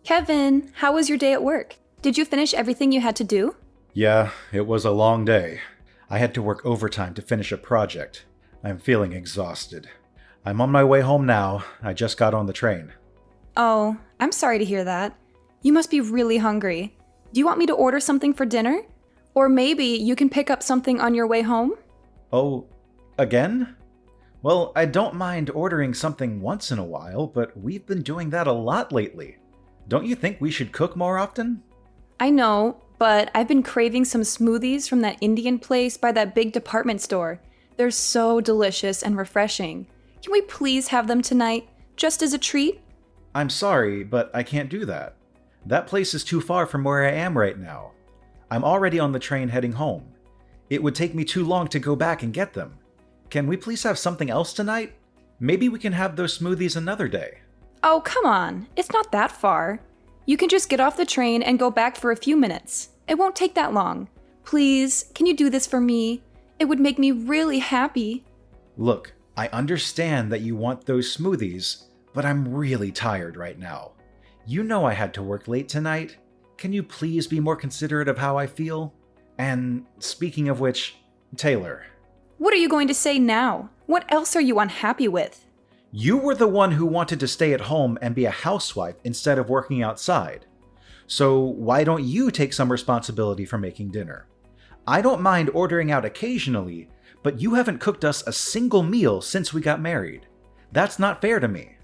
Kevin, how was your day at work? Did you finish everything you had to do? Yeah, it was a long day. I had to work overtime to finish a project. I'm feeling exhausted. I'm on my way home now. I just got on the train. Oh, I'm sorry to hear that. You must be really hungry. Do you want me to order something for dinner? Or maybe you can pick up something on your way home? Oh, again? Well, I don't mind ordering something once in a while, but we've been doing that a lot lately. Don't you think we should cook more often? I know, but I've been craving some smoothies from that Indian place by that big department store. They're so delicious and refreshing. Can we please have them tonight, just as a treat? I'm sorry, but I can't do that. That place is too far from where I am right now. I'm already on the train heading home. It would take me too long to go back and get them. Can we please have something else tonight? Maybe we can have those smoothies another day. Oh, come on. It's not that far. You can just get off the train and go back for a few minutes. It won't take that long. Please, can you do this for me? It would make me really happy. Look, I understand that you want those smoothies, but I'm really tired right now. You know I had to work late tonight. Can you please be more considerate of how I feel? And speaking of which, Taylor. What are you going to say now? What else are you unhappy with? You were the one who wanted to stay at home and be a housewife instead of working outside. So why don't you take some responsibility for making dinner? I don't mind ordering out occasionally, but you haven't cooked us a single meal since we got married. That's not fair to me.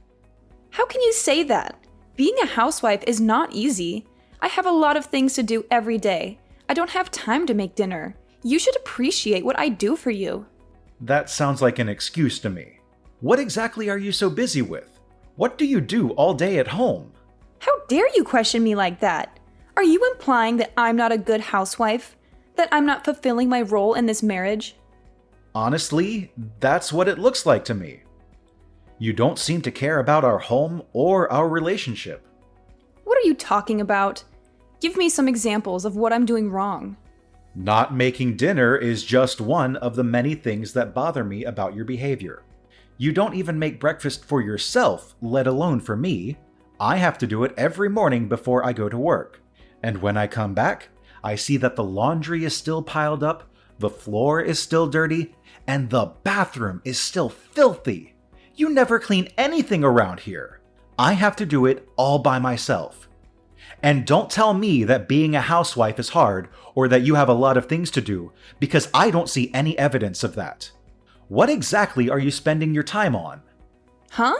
How can you say that? Being a housewife is not easy. I have a lot of things to do every day. I don't have time to make dinner. You should appreciate what I do for you. That sounds like an excuse to me. What exactly are you so busy with? What do you do all day at home? How dare you question me like that? Are you implying that I'm not a good housewife? That I'm not fulfilling my role in this marriage? Honestly, that's what it looks like to me. You don't seem to care about our home or our relationship. What are you talking about? Give me some examples of what I'm doing wrong. Not making dinner is just one of the many things that bother me about your behavior. You don't even make breakfast for yourself, let alone for me. I have to do it every morning before I go to work. And when I come back, I see that the laundry is still piled up, the floor is still dirty, and the bathroom is still filthy. You never clean anything around here. I have to do it all by myself. And don't tell me that being a housewife is hard or that you have a lot of things to do, because I don't see any evidence of that. What exactly are you spending your time on? Huh?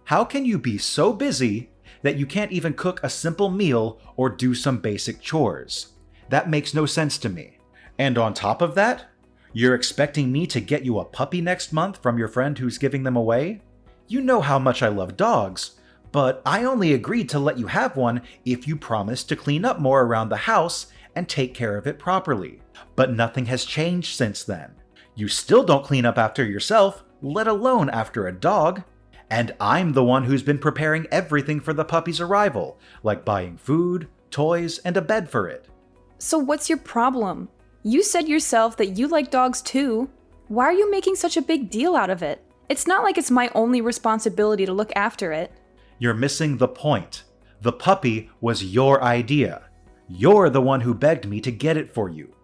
How can you be so busy that you can't even cook a simple meal or do some basic chores? That makes no sense to me. And on top of that, you're expecting me to get you a puppy next month from your friend who's giving them away? You know how much I love dogs, but I only agreed to let you have one if you promised to clean up more around the house and take care of it properly. But nothing has changed since then. You still don't clean up after yourself, let alone after a dog. And I'm the one who's been preparing everything for the puppy's arrival, like buying food, toys, and a bed for it. So what's your problem? You said yourself that you like dogs too. Why are you making such a big deal out of it? It's not like it's my only responsibility to look after it. You're missing the point. The puppy was your idea. You're the one who begged me to get it for you.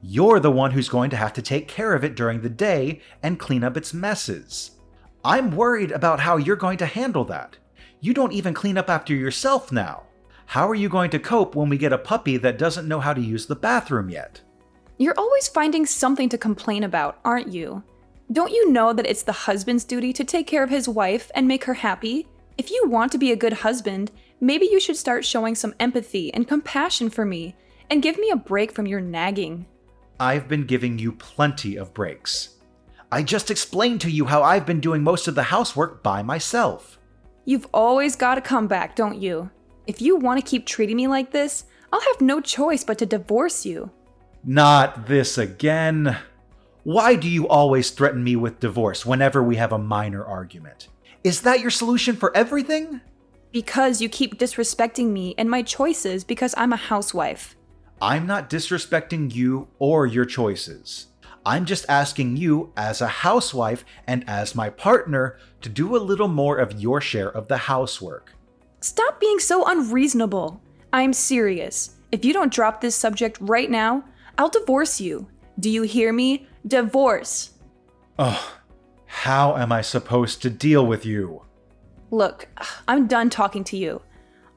You're the one who's going to have to take care of it during the day and clean up its messes. I'm worried about how you're going to handle that. You don't even clean up after yourself now. How are you going to cope when we get a puppy that doesn't know how to use the bathroom yet? You're always finding something to complain about, aren't you? Don't you know that it's the husband's duty to take care of his wife and make her happy? If you want to be a good husband, maybe you should start showing some empathy and compassion for me, and give me a break from your nagging. I've been giving you plenty of breaks. I just explained to you how I've been doing most of the housework by myself. You've always got a comeback, don't you? If you want to keep treating me like this, I'll have no choice but to divorce you. Not this again. Why do you always threaten me with divorce whenever we have a minor argument? Is that your solution for everything? Because you keep disrespecting me and my choices because I'm a housewife. I'm not disrespecting you or your choices. I'm just asking you, as a housewife and as my partner, to do a little more of your share of the housework. Stop being so unreasonable. I'm serious. If you don't drop this subject right now, I'll divorce you. Do you hear me? Divorce. Ugh, how am I supposed to deal with you? Look, I'm done talking to you.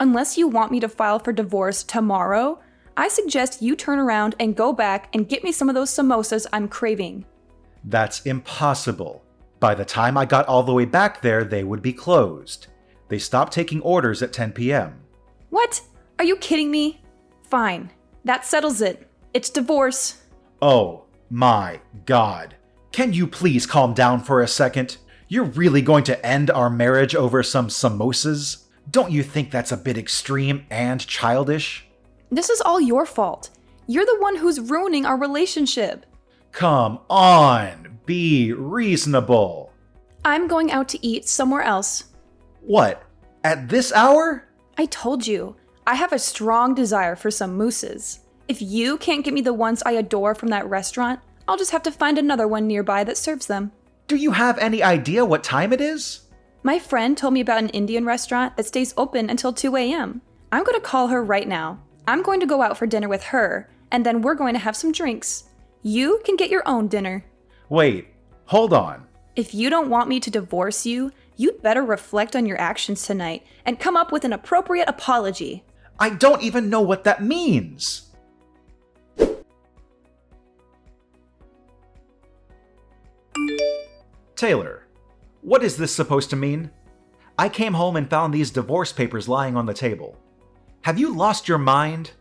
Unless you want me to file for divorce tomorrow, I suggest you turn around and go back and get me some of those samosas I'm craving. That's impossible. By the time I got all the way back there, they would be closed. They stopped taking orders at 10 p.m. What? Are you kidding me? Fine. That settles it. It's divorce. Oh my God. Can you please calm down for a second? You're really going to end our marriage over some samosas? Don't you think that's a bit extreme and childish? This is all your fault. You're the one who's ruining our relationship. Come on, be reasonable. I'm going out to eat somewhere else. What? At this hour? I told you, I have a strong desire for some mousses. If you can't get me the ones I adore from that restaurant, I'll just have to find another one nearby that serves them. Do you have any idea what time it is? My friend told me about an Indian restaurant that stays open until 2 a.m. I'm going to call her right now. I'm going to go out for dinner with her, and then we're going to have some drinks. You can get your own dinner. Wait, hold on. If you don't want me to divorce you, you'd better reflect on your actions tonight and come up with an appropriate apology. I don't even know what that means. Taylor, what is this supposed to mean? I came home and found these divorce papers lying on the table. Have you lost your mind?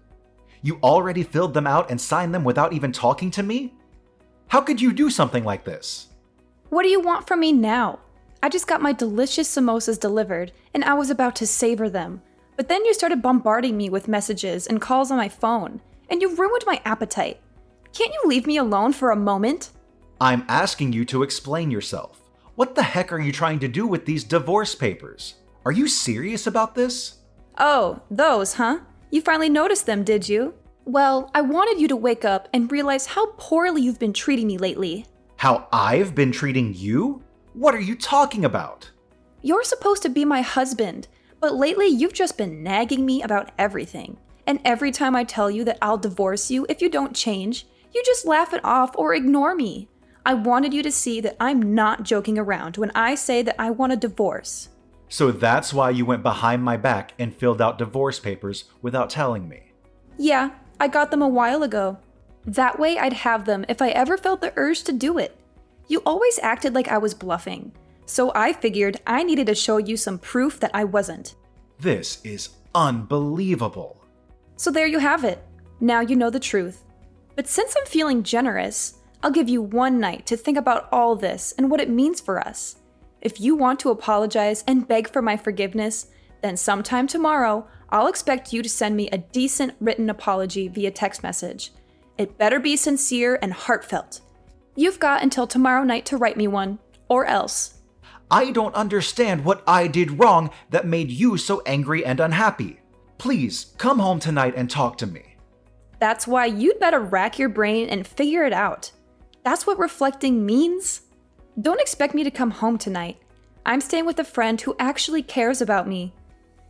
You already filled them out and signed them without even talking to me? How could you do something like this? What do you want from me now? I just got my delicious samosas delivered, and I was about to savor them. But then you started bombarding me with messages and calls on my phone, and you ruined my appetite. Can't you leave me alone for a moment? I'm asking you to explain yourself. What the heck are you trying to do with these divorce papers? Are you serious about this? Oh, those, huh? You finally noticed them, did you? Well, I wanted you to wake up and realize how poorly you've been treating me lately. How I've been treating you? What are you talking about? You're supposed to be my husband, but lately you've just been nagging me about everything. And every time I tell you that I'll divorce you if you don't change, you just laugh it off or ignore me. I wanted you to see that I'm not joking around when I say that I want a divorce. So that's why you went behind my back and filled out divorce papers without telling me? Yeah, I got them a while ago. That way I'd have them if I ever felt the urge to do it. You always acted like I was bluffing, so I figured I needed to show you some proof that I wasn't. This is unbelievable. So there you have it. Now you know the truth. But since I'm feeling generous, I'll give you one night to think about all this and what it means for us. If you want to apologize and beg for my forgiveness, then sometime tomorrow, I'll expect you to send me a decent written apology via text message. It better be sincere and heartfelt. You've got until tomorrow night to write me one, or else. I don't understand what I did wrong that made you so angry and unhappy. Please, come home tonight and talk to me. That's why you'd better rack your brain and figure it out. That's what reflecting means. Don't expect me to come home tonight. I'm staying with a friend who actually cares about me.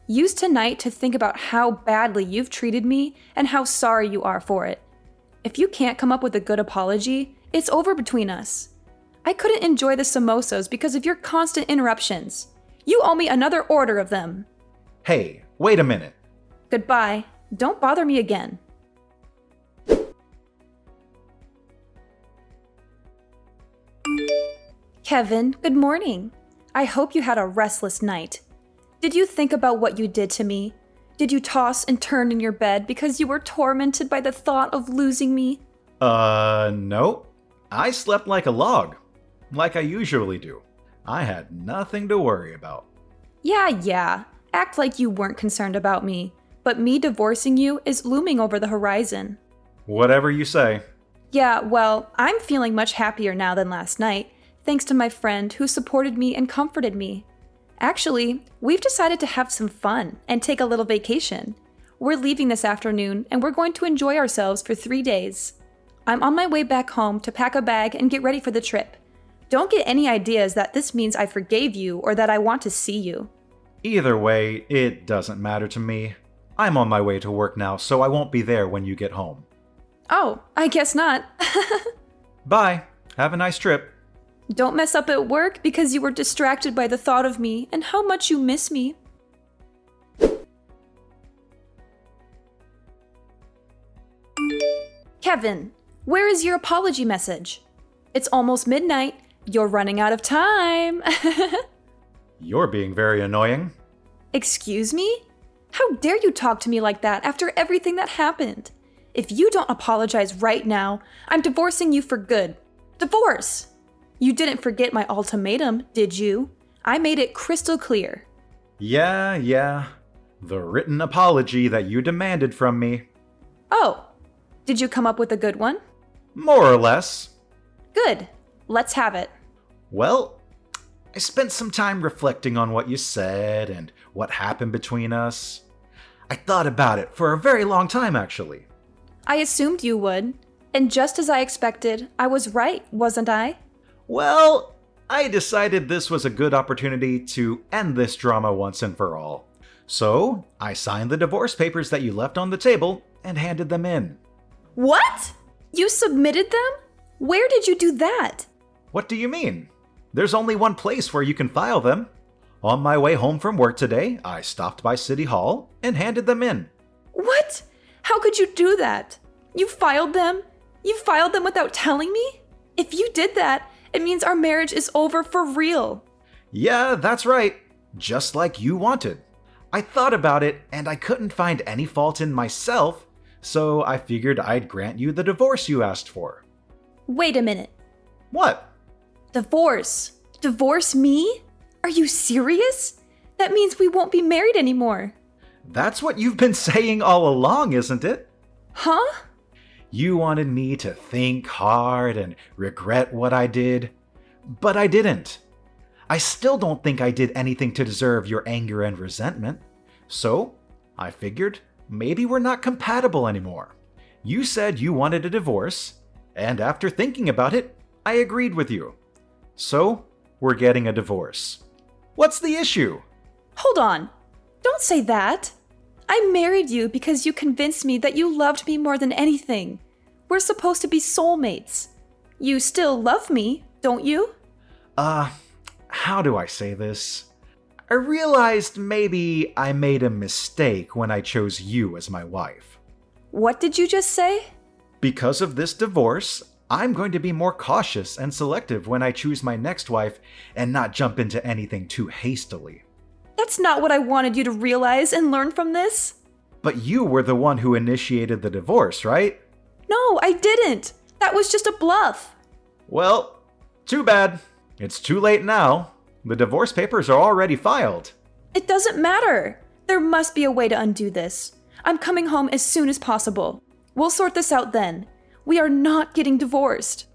Use tonight to think about how badly you've treated me and how sorry you are for it. If you can't come up with a good apology, it's over between us. I couldn't enjoy the samosas because of your constant interruptions. You owe me another order of them. Hey, wait a minute. Goodbye. Don't bother me again. Kevin, good morning. I hope you had a restless night. Did you think about what you did to me? Did you toss and turn in your bed because you were tormented by the thought of losing me? No. I slept like a log, like I usually do. I had nothing to worry about. Yeah. Act like you weren't concerned about me. But me divorcing you is looming over the horizon. Whatever you say. Yeah, well, I'm feeling much happier now than last night, thanks to my friend who supported me and comforted me. Actually, we've decided to have some fun and take a little vacation. We're leaving this afternoon and we're going to enjoy ourselves for 3 days. I'm on my way back home to pack a bag and get ready for the trip. Don't get any ideas that this means I forgave you or that I want to see you. Either way, it doesn't matter to me. I'm on my way to work now, so I won't be there when you get home. Oh, I guess not. Bye. Have a nice trip. Don't mess up at work because you were distracted by the thought of me and how much you miss me. Kevin, where is your apology message? It's almost midnight. You're running out of time. You're being very annoying. Excuse me? How dare you talk to me like that after everything that happened? If you don't apologize right now, I'm divorcing you for good. Divorce! You didn't forget my ultimatum, did you? I made it crystal clear. Yeah. The written apology that you demanded from me. Oh, did you come up with a good one? More or less. Good. Let's have it. Well, I spent some time reflecting on what you said and what happened between us. I thought about it for a very long time, actually. I assumed you would. And just as I expected, I was right, wasn't I? Well, I decided this was a good opportunity to end this drama once and for all. So, I signed the divorce papers that you left on the table and handed them in. What? You submitted them? Where did you do that? What do you mean? There's only one place where you can file them. On my way home from work today, I stopped by City Hall and handed them in. What? How could you do that? You filed them? You filed them without telling me? If you did that, it means our marriage is over for real. Yeah, that's right. Just like you wanted. I thought about it and I couldn't find any fault in myself, so I figured I'd grant you the divorce you asked for. Wait a minute. What? Divorce? Divorce me? Are you serious? That means we won't be married anymore. That's what you've been saying all along, isn't it? Huh? You wanted me to think hard and regret what I did, but I didn't. I still don't think I did anything to deserve your anger and resentment. So, I figured maybe we're not compatible anymore. You said you wanted a divorce, and after thinking about it, I agreed with you. So, we're getting a divorce. What's the issue? Hold on. Don't say that. I married you because you convinced me that you loved me more than anything. We're supposed to be soulmates. You still love me, don't you? How do I say this? I realized maybe I made a mistake when I chose you as my wife. What did you just say? Because of this divorce, I'm going to be more cautious and selective when I choose my next wife and not jump into anything too hastily. That's not what I wanted you to realize and learn from this. But you were the one who initiated the divorce, right? No, I didn't. That was just a bluff. Well, too bad. It's too late now. The divorce papers are already filed. It doesn't matter. There must be a way to undo this. I'm coming home as soon as possible. We'll sort this out then. We are not getting divorced.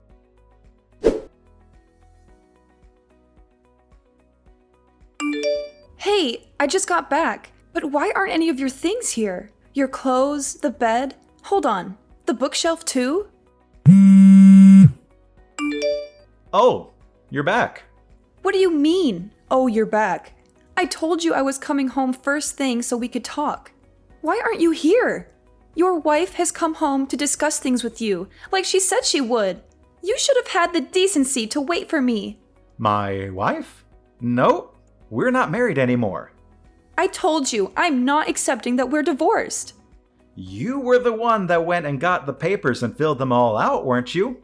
Hey, I just got back. But why aren't any of your things here? Your clothes, the bed? Hold on. The bookshelf too? Oh, you're back. What do you mean? Oh, you're back. I told you I was coming home first thing so we could talk. Why aren't you here? Your wife has come home to discuss things with you, like she said she would. You should have had the decency to wait for me. My wife? No, we're not married anymore. I told you, I'm not accepting that we're divorced. You were the one that went and got the papers and filled them all out, weren't you?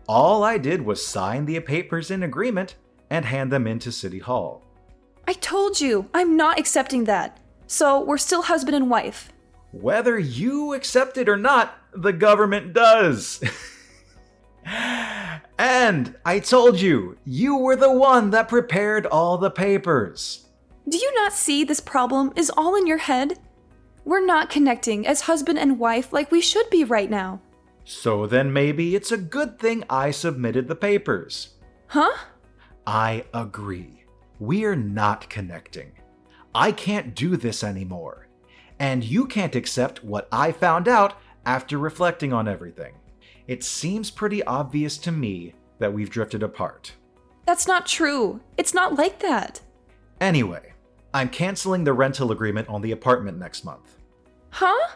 All I did was sign the papers in agreement and hand them into City Hall. I told you, I'm not accepting that. So we're still husband and wife. Whether you accept it or not, the government does. And I told you, you were the one that prepared all the papers. Do you not see this problem is all in your head? We're not connecting as husband and wife like we should be right now. So then maybe it's a good thing I submitted the papers. Huh? I agree. We're not connecting. I can't do this anymore. And you can't accept what I found out after reflecting on everything. It seems pretty obvious to me that we've drifted apart. That's not true. It's not like that. Anyway, I'm canceling the rental agreement on the apartment next month. Huh?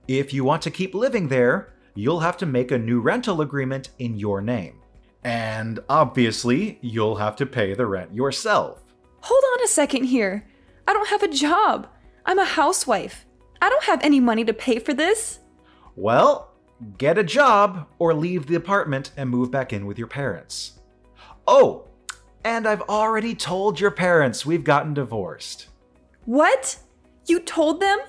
If you want to keep living there, you'll have to make a new rental agreement in your name. And obviously, you'll have to pay the rent yourself. Hold on a second here. I don't have a job. I'm a housewife. I don't have any money to pay for this. Well, get a job or leave the apartment and move back in with your parents. Oh, and I've already told your parents we've gotten divorced. What? You told them?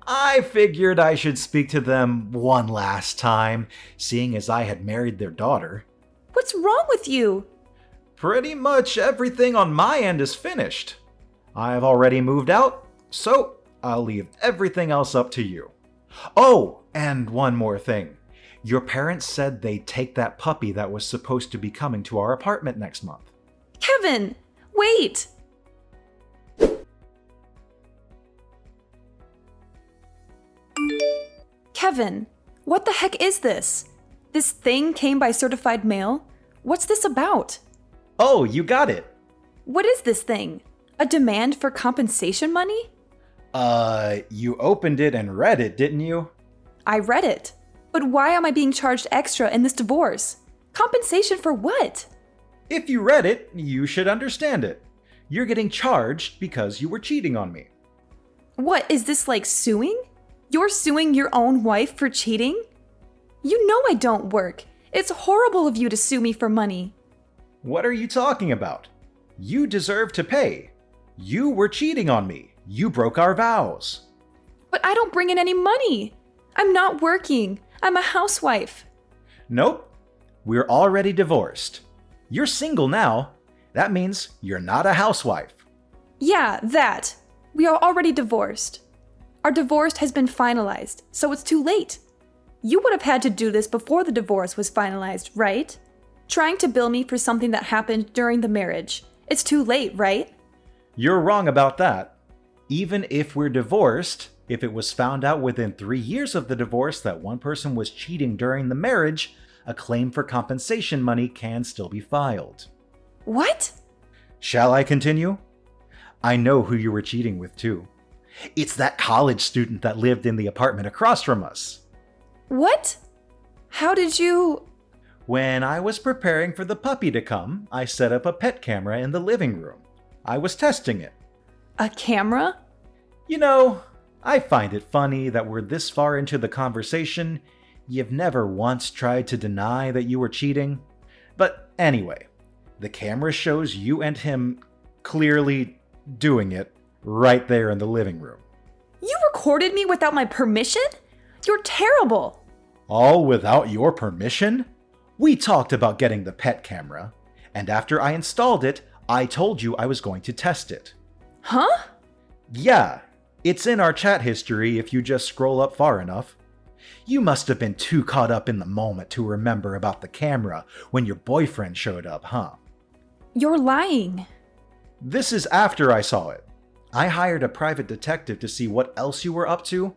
I figured I should speak to them one last time, seeing as I had married their daughter. What's wrong with you? Pretty much everything on my end is finished. I've already moved out, so I'll leave everything else up to you. Oh, and one more thing. Your parents said they'd take that puppy that was supposed to be coming to our apartment next month. Kevin, wait! Kevin, what the heck is this? This thing came by certified mail? What's this about? Oh, you got it. What is this thing? A demand for compensation money? You opened it and read it, didn't you? I read it. But why am I being charged extra in this divorce? Compensation for what? If you read it, you should understand it. You're getting charged because you were cheating on me. What, is this like suing? You're suing your own wife for cheating? You know I don't work. It's horrible of you to sue me for money. What are you talking about? You deserve to pay. You were cheating on me. You broke our vows. But I don't bring in any money. I'm not working. I'm a housewife. Nope. We're already divorced. You're single now. That means you're not a housewife. Yeah, that. We are already divorced. Our divorce has been finalized, so it's too late. You would have had to do this before the divorce was finalized, right? Trying to bill me for something that happened during the marriage. It's too late, right? You're wrong about that. Even if we're divorced, if it was found out within 3 years of the divorce that one person was cheating during the marriage, a claim for compensation money can still be filed. What? Shall I continue? I know who you were cheating with, too. It's that college student that lived in the apartment across from us. What? How did you... When I was preparing for the puppy to come, I set up a pet camera in the living room. I was testing it. A camera? You know, I find it funny that we're this far into the conversation, you've never once tried to deny that you were cheating. But anyway, the camera shows you and him clearly doing it right there in the living room. You recorded me without my permission? You're terrible. All without your permission? We talked about getting the pet camera, and after I installed it, I told you I was going to test it. Huh? Yeah, it's in our chat history if you just scroll up far enough. You must have been too caught up in the moment to remember about the camera when your boyfriend showed up, huh? You're lying. This is after I saw it. I hired a private detective to see what else you were up to.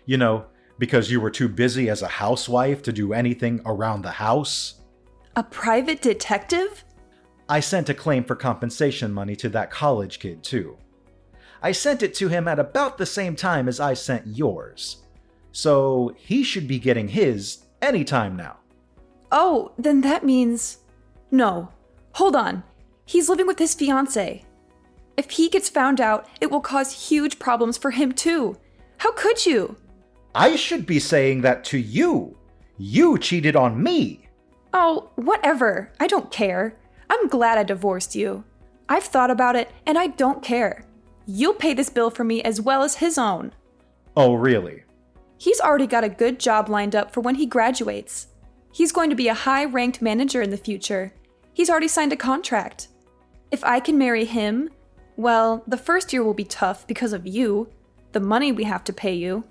You know, because you were too busy as a housewife to do anything around the house. A private detective? I sent a claim for compensation money to that college kid, too. I sent it to him at about the same time as I sent yours. So he should be getting his anytime now. Oh, then that means... No. Hold on. He's living with his fiancée. If he gets found out, it will cause huge problems for him too. How could you? I should be saying that to you. You cheated on me. Oh, whatever. I don't care. I'm glad I divorced you. I've thought about it, and I don't care. You'll pay this bill for me as well as his own. Oh, really? He's already got a good job lined up for when he graduates. He's going to be a high-ranked manager in the future. He's already signed a contract. If I can marry him, well, the first year will be tough because of you, the money we have to pay you.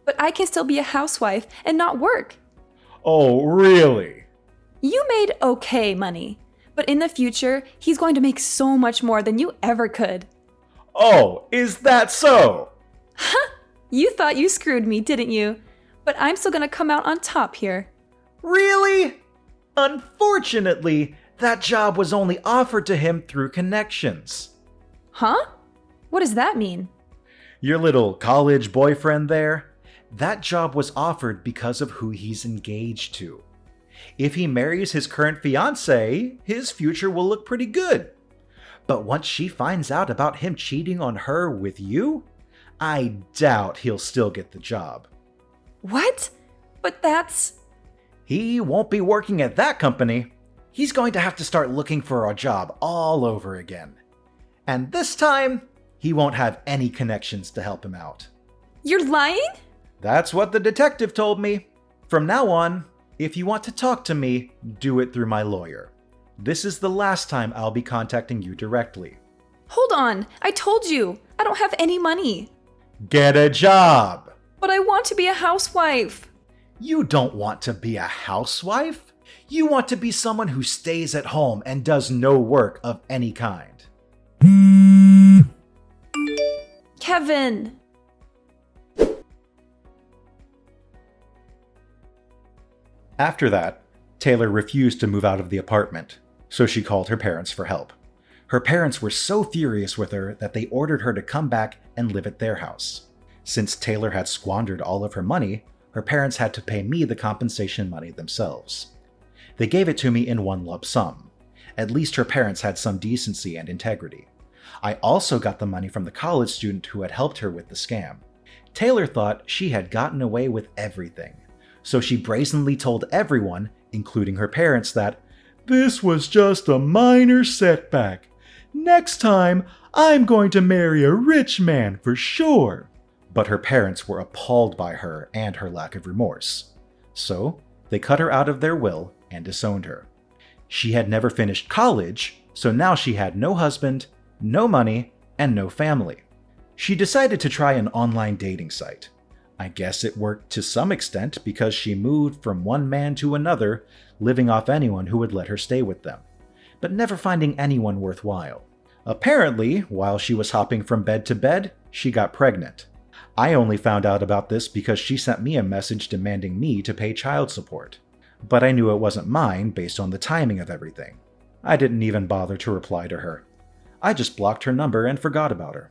But I can still be a housewife and not work. Oh, really? You made okay money, but in the future, he's going to make so much more than you ever could. Oh, is that so? You thought you screwed me, didn't you? But I'm still gonna come out on top here. Really? Unfortunately, that job was only offered to him through connections. Huh? What does that mean? Your little college boyfriend there? That job was offered because of who he's engaged to. If he marries his current fiancée, his future will look pretty good. But once she finds out about him cheating on her with you, I doubt he'll still get the job. What? But that's... He won't be working at that company. He's going to have to start looking for a job all over again. And this time, he won't have any connections to help him out. You're lying? That's what the detective told me. From now on, if you want to talk to me, do it through my lawyer. This is the last time I'll be contacting you directly. Hold on, I told you, I don't have any money. Get a job! But I want to be a housewife. You don't want to be a housewife. You want to be someone who stays at home and does no work of any kind. Kevin! After that, Taylor refused to move out of the apartment, so she called her parents for help. Her parents were so furious with her that they ordered her to come back and live at their house. Since Taylor had squandered all of her money, her parents had to pay me the compensation money themselves. They gave it to me in one lump sum. At least her parents had some decency and integrity. I also got the money from the college student who had helped her with the scam. Taylor thought she had gotten away with everything, so she brazenly told everyone, including her parents, that this was just a minor setback. Next time, I'm going to marry a rich man for sure. But her parents were appalled by her and her lack of remorse. So, they cut her out of their will and disowned her. She had never finished college, so now she had no husband, no money, and no family. She decided to try an online dating site. I guess it worked to some extent because she moved from one man to another, living off anyone who would let her stay with them, but never finding anyone worthwhile. Apparently, while she was hopping from bed to bed, she got pregnant. I only found out about this because she sent me a message demanding me to pay child support. But I knew it wasn't mine based on the timing of everything. I didn't even bother to reply to her. I just blocked her number and forgot about her.